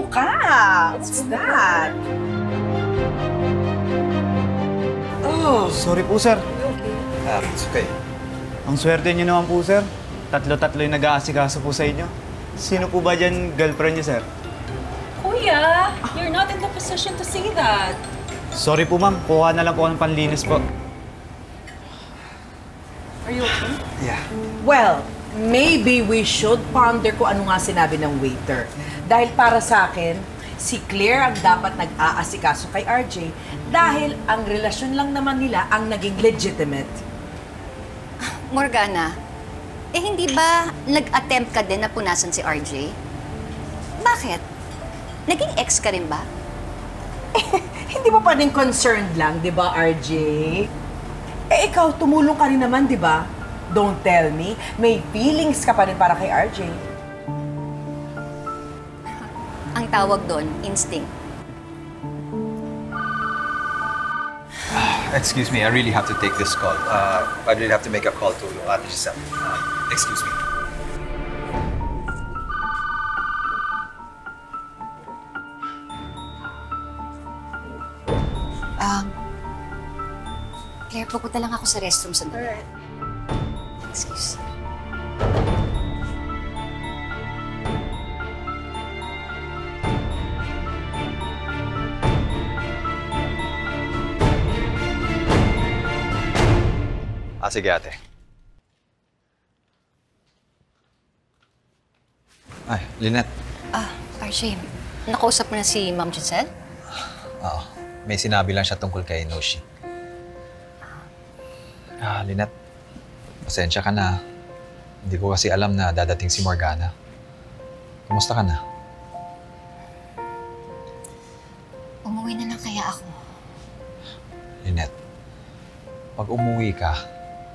ka? What's that? Oh. Sorry po, sir. It's okay. Ang swerte niyo naman po, sir. Tatlo-tatlo yung nag-aasikaso po sa inyo. Sino po ba dyan girlfriend niyo, sir? Kuya, you're not in the position to say that. Sorry po, ma'am. Kuha na lang po ng panlinis po. Are you okay? Yeah. Well, maybe we should ponder kung ano nga sinabi ng waiter. Dahil para sa akin, si Claire ang dapat nag-aasikaso kay RJ dahil ang relasyon lang naman nila ang naging legitimate. Morgana, hindi ba nag-attempt ka din na punasan si RJ? Bakit? Naging ex ka rin ba? Hindi mo pa din concerned lang, di ba, RJ? Ikaw, tumulong ka rin naman, di ba? Don't tell me, may feelings ka pa rin para kay RJ. Ang tawag doon, instinct. Excuse me, I really have to take this call. I really have to make a call to Ate Giselle. Excuse me. Claire, pupunta lang ako sa restroom sandali. Alright. Excuse. Sige ate. Ay, Lynette. RJ, nakausap mo na si Ma'am Giselle? Oo. May sinabi lang siya tungkol kay Noshi. Lynette. Pasensya ka na. Hindi ko kasi alam na dadating si Morgana. Kumusta ka na? Umuwi na lang kaya ako. Lynette, pag umuwi ka,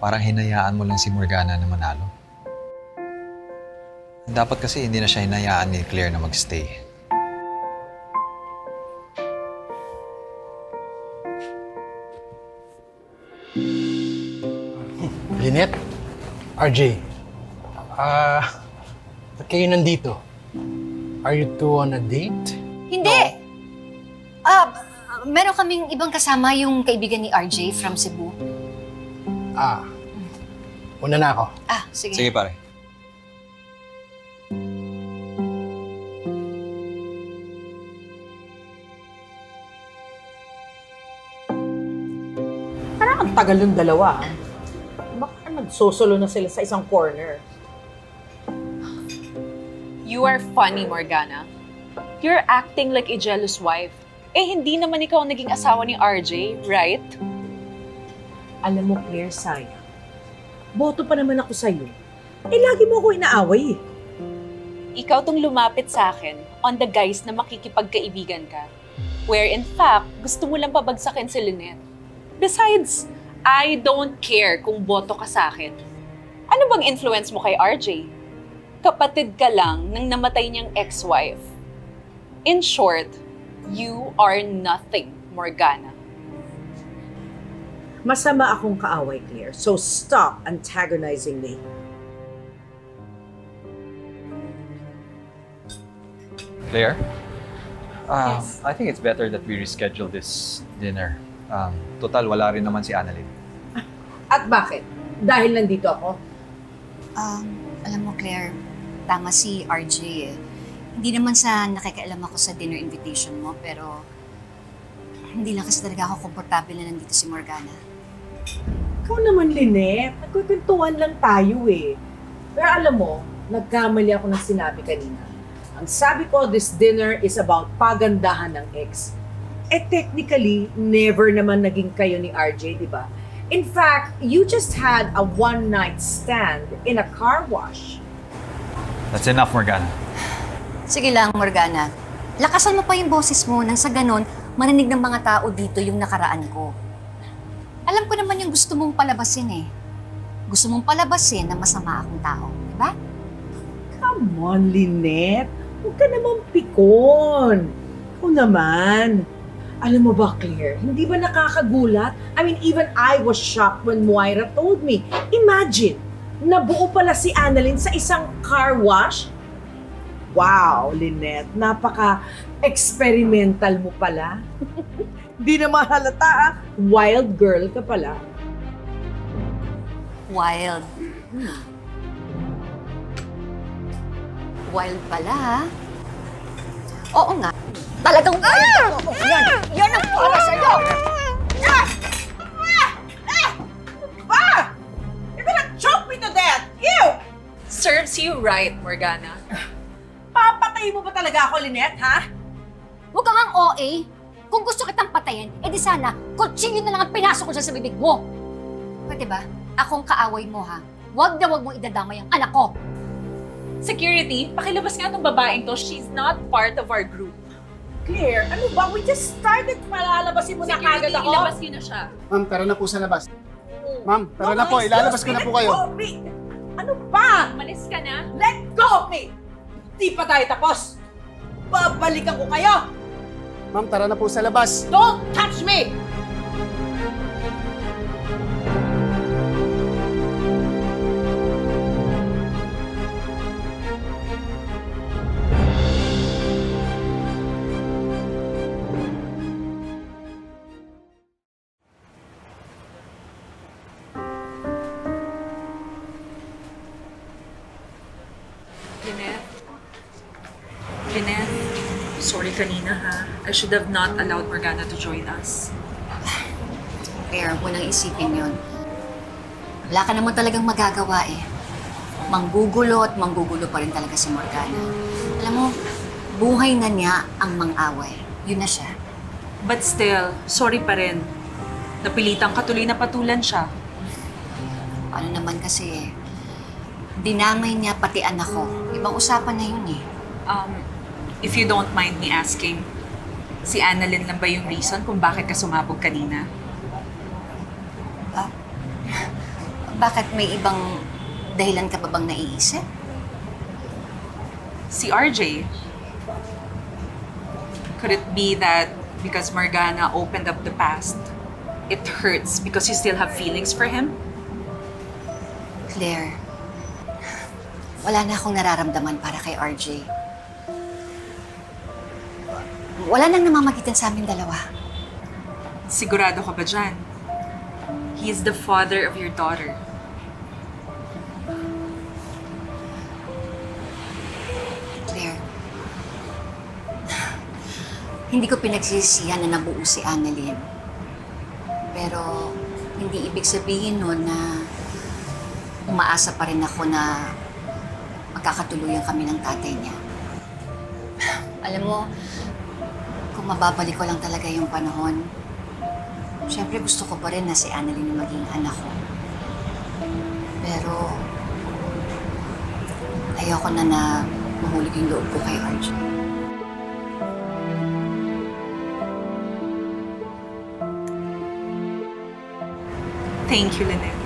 parang hinayaan mo lang si Morgana na manalo. Dapat kasi hindi na siya hinayaan ni Claire na magstay. Lynette, RJ, ba't kayo nandito? Are you two on a date? Hindi! Meron kaming ibang kasama yung kaibigan ni RJ from Cebu. Una na ako. Sige. Sige pare. Parang ang tagal yung dalawa. Baka nagsosolo na sila sa isang corner. You are funny, Morgana. You're acting like a jealous wife. Hindi naman ikaw ang naging asawa ni RJ, right? Alam mo, Claire, sayang. Boto pa naman ako sa'yo. Lagi mo ako inaaway. Ikaw tong lumapit sa akin on the guise na makikipagkaibigan ka. Where in fact, gusto mo lang pabagsakin si Lynette. Besides, I don't care kung boto ka sa akin. Ano bang influence mo kay RJ? Kapatid ka lang ng namatay niyang ex-wife. In short, you are nothing, Morgana. Masama akong kaaway, Claire. So stop antagonizing me. Claire? Yes. I think it's better that we reschedule this dinner. Total, wala rin naman si Annalyn. At bakit? Dahil nandito ako? Alam mo, Claire, tama si RJ eh. Hindi naman sa nakikialam ako sa dinner invitation mo, pero hindi lang kasi talaga ako komportable na nandito si Morgana. Ikaw naman, Lynette. Nagkukwentuhan lang tayo eh. Pero alam mo, nagkamali ako ng sinabi kanina. Ang sabi ko, this dinner is about pagandahan ng ex. Technically, never naman naging kayo ni RJ, di ba? In fact, you just had a one-night stand in a car wash. That's enough, Morgana. Sige lang, Morgana. Lakasan mo pa yung boses mo nang sa ganon, marinig ng mga tao dito yung nakaraan ko. Alam ko naman yung gusto mong palabasin eh. Gusto mong palabasin na masama akong tao, di ba? Come on, Lynette. Huwag ka naman pikon. Ikaw naman. Alam mo ba, Claire, hindi ba nakakagulat? I mean, even I was shocked when Moira told me. Imagine, nabuo pala si Annalyn sa isang car wash. Wow, Lynette, napaka-experimental mo pala. Di na mahalata, wild girl ka pala. Wild. Wild pala, ha? Oo nga. Talagang wild ako. Yan ang para sa'yo. You're gonna choke me to death! Ew! Serves you right, Morgana. Papatay mo ba talaga ako, Lynette, ha? Huwag kang ang OA. Kung gusto kitang patayin, edi sana, kutsilyo na lang ang pinasok ko dyan sa bibig mo. Pwede ba? Akong kaaway mo, ha? Huwag na huwag mong idadamay ang anak ko. Security, pakilabas nga tong babaeng to. She's not part of our group. Claire, ano ba? We just started. Malalabasin mo na Security, kagad ako. ilabas niyo na siya. Ma'am, tara na po sa labas. Ma'am, tara na po. Ilalabas ko na po kayo. Let go of me! Ano ba? Malis ka na. Let go of me! Di pa tayo tapos. Babalikan ko kayo. Ma'am, tara na po sa labas. Don't touch me! Lynette? Lynette? Sorry kanina ha. I should have not allowed Morgana to join us. Claire, huwag nang isipin yun. Wala ka naman talagang magagawa eh. Manggugulo at manggugulo pa rin talaga si Morgana. Alam mo, buhay na niya ang mang-away. Yun na siya. But still, sorry pa rin. Napilitang katuloy na patulan siya. Ano naman kasi dinamay niya pati anak ko. Ibang usapan na yun eh. If you don't mind me asking, si Annalyn lang ba yung reason kung bakit ka sumabog kanina? Bakit may ibang dahilan ka pa bang naiisip? Si RJ. Could it be that because Morgana opened up the past, it hurts because you still have feelings for him? Claire, wala na akong nararamdaman para kay RJ. Wala nang namamagitan sa aming dalawa. Sigurado ka ba dyan? He is the father of your daughter. Claire, hindi ko pinagsisisihan na nabuo si Annalyn. Pero hindi ibig sabihin nun na umaasa pa rin ako na magkakatuluyan kami ng tatay niya. Alam mo, kung mababalik ko lang talaga yung panahon, syempre gusto ko pa rin na si Annalyn yung maging anak ko. Pero ayoko na na mahulog yung loob ko kay RJ. Thank you, Lynette.